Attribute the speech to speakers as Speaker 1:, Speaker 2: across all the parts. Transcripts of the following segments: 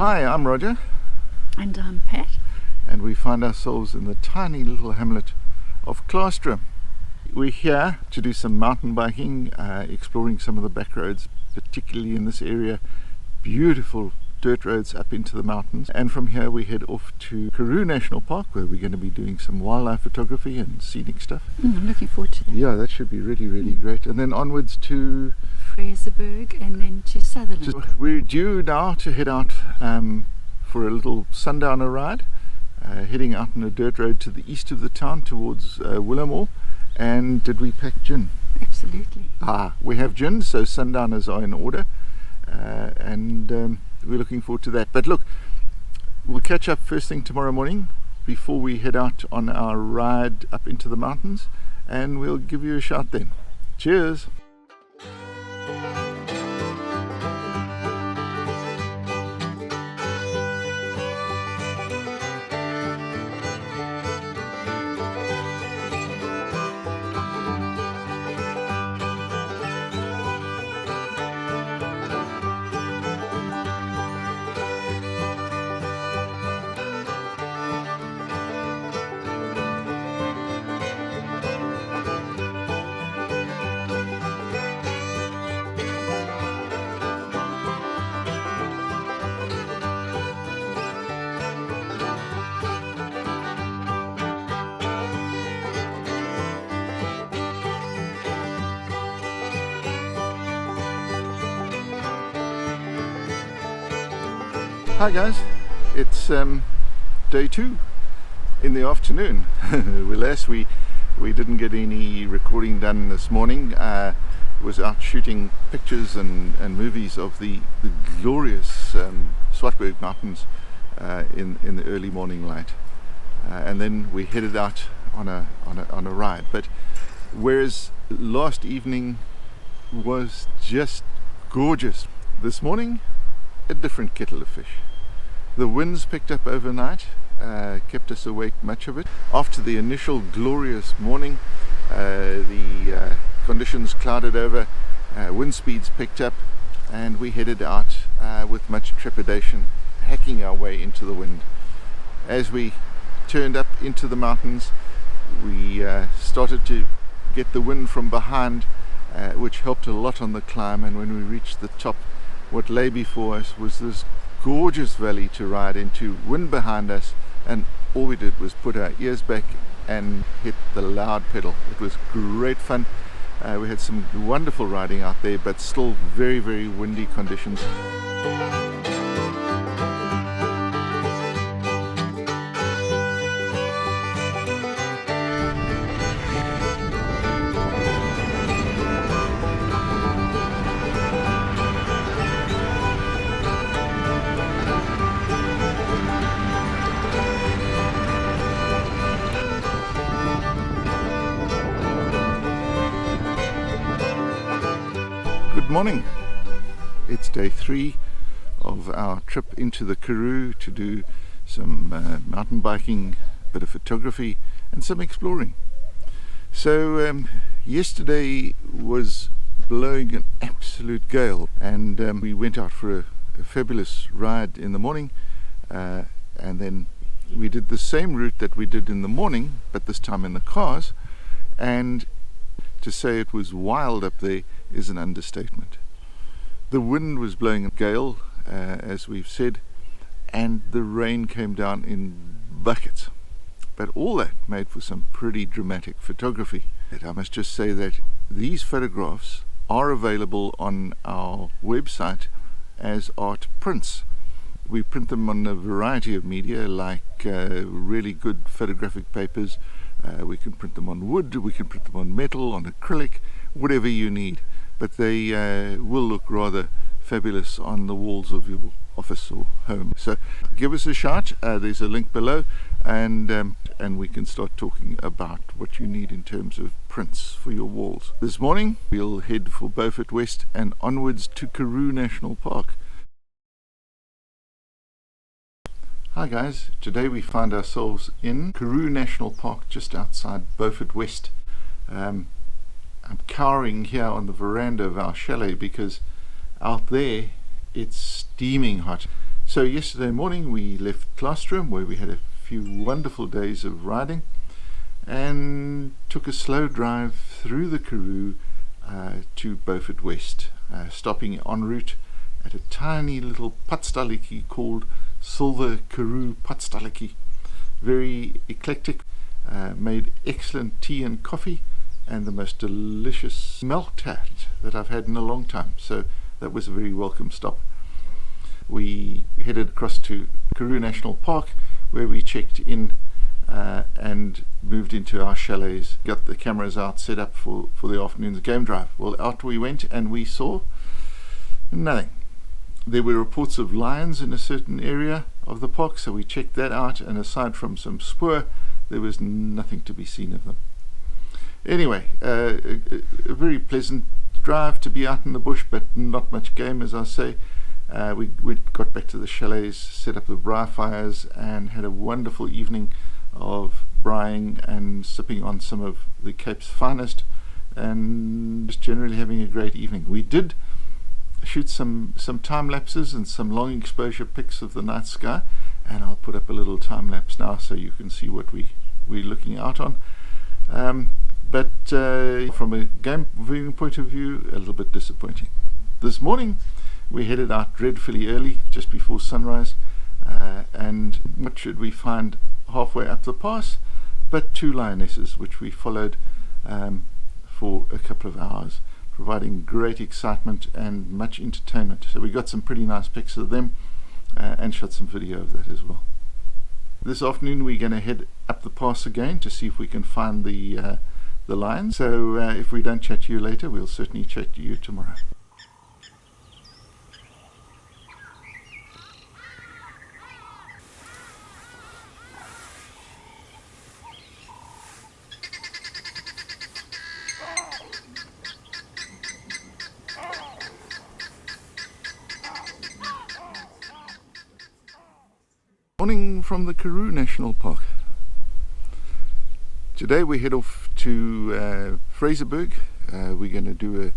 Speaker 1: Hi, I'm Roger.
Speaker 2: And I'm Pat.
Speaker 1: And we find ourselves in the tiny little hamlet of Klaarstroom. We're here to do some mountain biking, exploring some of the back roads, particularly in this area. Beautiful dirt roads up into the mountains. And from here we head off to Karoo National Park, where we're going to be doing some wildlife photography and scenic stuff.
Speaker 2: I'm looking forward to that.
Speaker 1: Yeah, that should be really great. And then onwards to
Speaker 2: Fraserburg and then to Sutherland.
Speaker 1: We're due now to head out for a little sundowner ride, heading out on a dirt road to the east of the town towards Willamore. And did we pack gin?
Speaker 2: Absolutely.
Speaker 1: We have gin, so sundowners are in order, and we're looking forward to that. But look, we'll catch up first thing tomorrow morning before we head out on our ride up into the mountains, and we'll give you a shout then. Cheers! Hi guys, it's day 2 in the afternoon. Alas, we didn't get any recording done this morning. Was out shooting pictures and movies of the glorious Swartberg Mountains in the early morning light, and then we headed out on a ride. But whereas last evening was just gorgeous, this morning a different kettle of fish. The winds picked up overnight, kept us awake much of it. After the initial glorious morning, the conditions clouded over, wind speeds picked up, and we headed out with much trepidation, hacking our way into the wind. As we turned up into the mountains, we started to get the wind from behind, which helped a lot on the climb, and when we reached the top, what lay before us was this gorgeous valley to ride into, wind behind us, and all we did was put our ears back and hit the loud pedal. It was great fun. We had some wonderful riding out there, but still very windy conditions. Good morning. It's day 3 of our trip into the Karoo to do some mountain biking, a bit of photography and some exploring. So yesterday was blowing an absolute gale, and we went out for a fabulous ride in the morning, and then we did the same route that we did in the morning, but this time in the cars, and to say it was wild up there is an understatement. The wind was blowing a gale, as we've said, and the rain came down in buckets. But all that made for some pretty dramatic photography. And I must just say that these photographs are available on our website as art prints. We print them on a variety of media, like really good photographic papers. We can print them on wood, we can print them on metal, on acrylic, whatever you need. But they will look rather fabulous on the walls of your office or home. So give us a shout. There's a link below, and we can start talking about what you need in terms of prints for your walls. This morning we'll head for Beaufort West and onwards to Karoo National Park. Hi guys, today we find ourselves in Karoo National Park just outside Beaufort West. I'm cowering here on the veranda of our chalet because out there it's steaming hot. So yesterday morning we left Klaarstroom, where we had a few wonderful days of riding, and took a slow drive through the Karoo to Beaufort West, stopping en route at a tiny little padstalletjie called Silver Karoo Padstalletjie. Very eclectic, made excellent tea and coffee, and the most delicious melktat that I've had in a long time. So that was a very welcome stop. We headed across to Karoo National Park, where we checked in and moved into our chalets, got the cameras out, set up for the afternoon's game drive. Well, out we went and we saw nothing. There were reports of lions in a certain area of the park, so we checked that out, and aside from some spoor, there was nothing to be seen of them. Anyway, a very pleasant drive to be out in the bush, but not much game, as I say. We got back to the chalets, set up the braai fires, and had a wonderful evening of braaiing and sipping on some of the Cape's finest, and just generally having a great evening. We did shoot some time lapses and some long exposure pics of the night sky, and I'll put up a little time lapse now so you can see what we're looking out on. But from a game viewing point of view, a little bit disappointing. This morning we headed out dreadfully early, just before sunrise, and what should we find halfway up the pass but two lionesses, which we followed for a couple of hours, providing great excitement and much entertainment. So we got some pretty nice pics of them and shot some video of that as well. This afternoon we're going to head up the pass again to see if we can find the lions. So if we don't chat to you later, we'll certainly chat to you tomorrow. Morning from the Karoo National Park. Today we head off to Fraserburg. We're going to do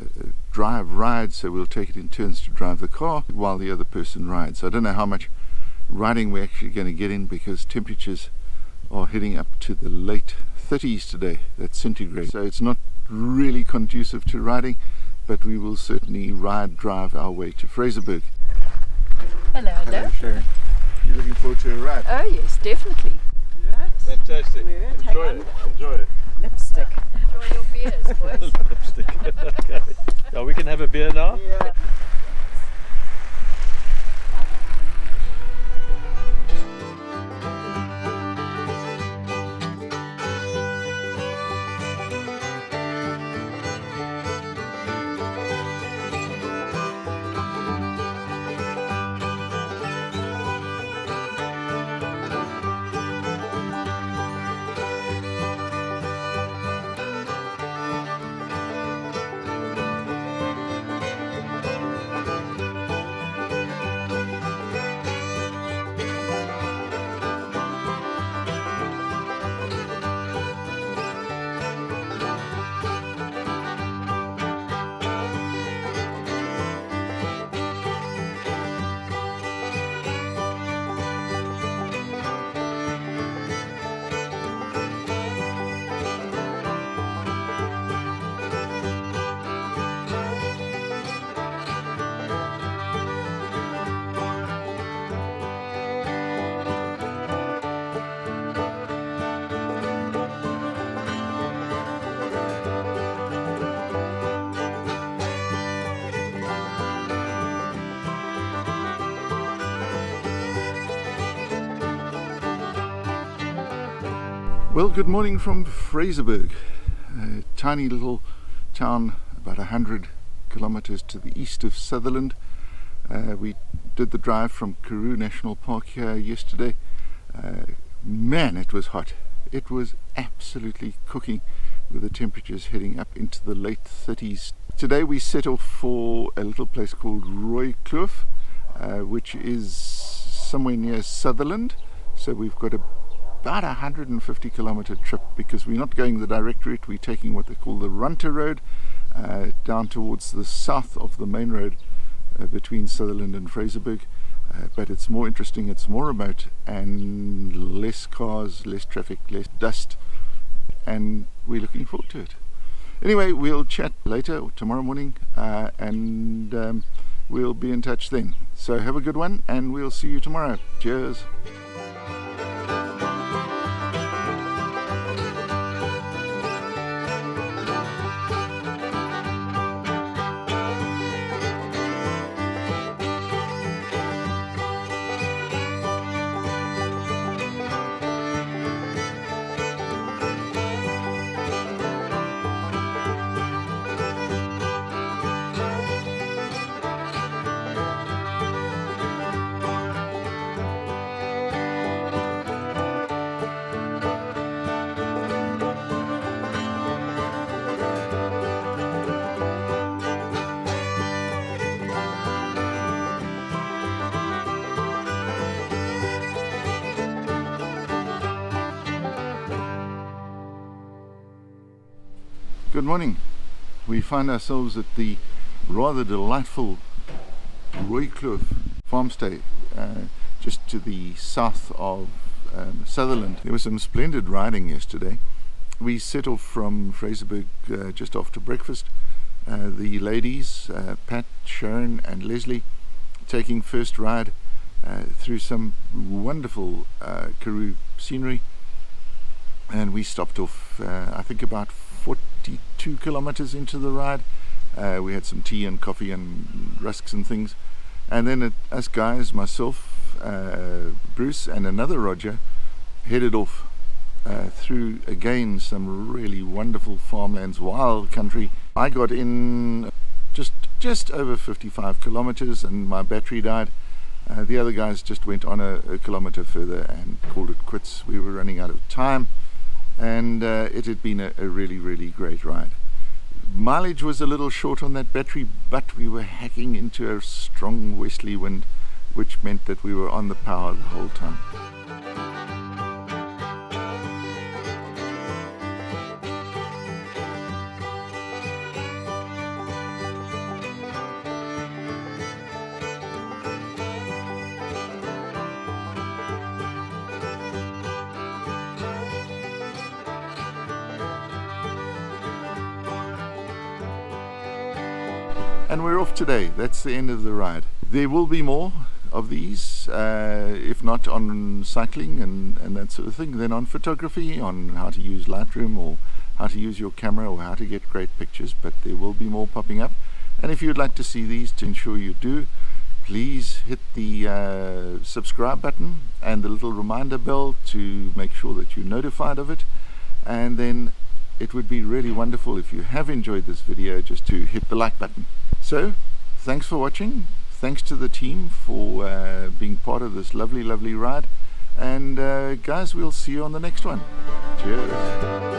Speaker 1: a drive ride, so we'll take it in turns to drive the car while the other person rides. I don't know how much riding we're actually going to get in, because temperatures are heading up to the late 30s today. That's centigrade, so it's not really conducive to riding, but we will certainly drive our way to Fraserburg.
Speaker 2: Hello,
Speaker 1: Hello, Sharon. You're looking forward to a ride?
Speaker 2: Oh yes, definitely. Right.
Speaker 3: Fantastic. Enjoy it. Enjoy it.
Speaker 2: Lipstick. Enjoy your beers, boys.
Speaker 3: Lipstick. Okay. Now we can have a beer now?
Speaker 2: Yeah.
Speaker 1: Well, good morning from Fraserburg, a tiny little town about 100 kilometers to the east of Sutherland. We did the drive from Karoo National Park here yesterday. Man, it was hot. It was absolutely cooking, with the temperatures heading up into the late 30s. Today we set off for a little place called Kloof, which is somewhere near Sutherland. So we've got about a 150 kilometer trip, because we're not going the direct route. We're taking what they call the Runter Road down towards the south of the main road between Sutherland and Fraserburg, but it's more interesting, it's more remote, and less cars, less traffic, less dust, and we're looking forward to it. Anyway, we'll chat later or tomorrow morning, and we'll be in touch then. So have a good one, and we'll see you tomorrow. Cheers. Good morning. We find ourselves at the rather delightful Rooikloof farmstay, just to the south of Sutherland. There was some splendid riding yesterday. We set off from Fraserburg just after breakfast. The ladies, Pat, Sharon and Leslie, taking first ride through some wonderful Karoo scenery, and we stopped off I think about 42 kilometers into the ride. We had some tea and coffee and rusks and things, and then us guys, myself, Bruce and another Roger, headed off through again some really wonderful farmlands, wild country. I got in just over 55 kilometers and my battery died. The other guys just went on a kilometer further and called it quits. We were running out of time, and it had been a really great ride. Mileage was a little short on that battery, but we were hacking into a strong westerly wind, which meant that we were on the power the whole time. And we're off today. That's the end of the ride. There will be more of these, if not on cycling and that sort of thing, then on photography, on how to use Lightroom or how to use your camera or how to get great pictures, but there will be more popping up. And if you'd like to see these, to ensure you do, please hit the subscribe button and the little reminder bell to make sure that you're notified of it. And then it would be really wonderful if you have enjoyed this video just to hit the like button. So, thanks for watching. Thanks to the team for being part of this lovely ride. And guys, we'll see you on the next one. Cheers.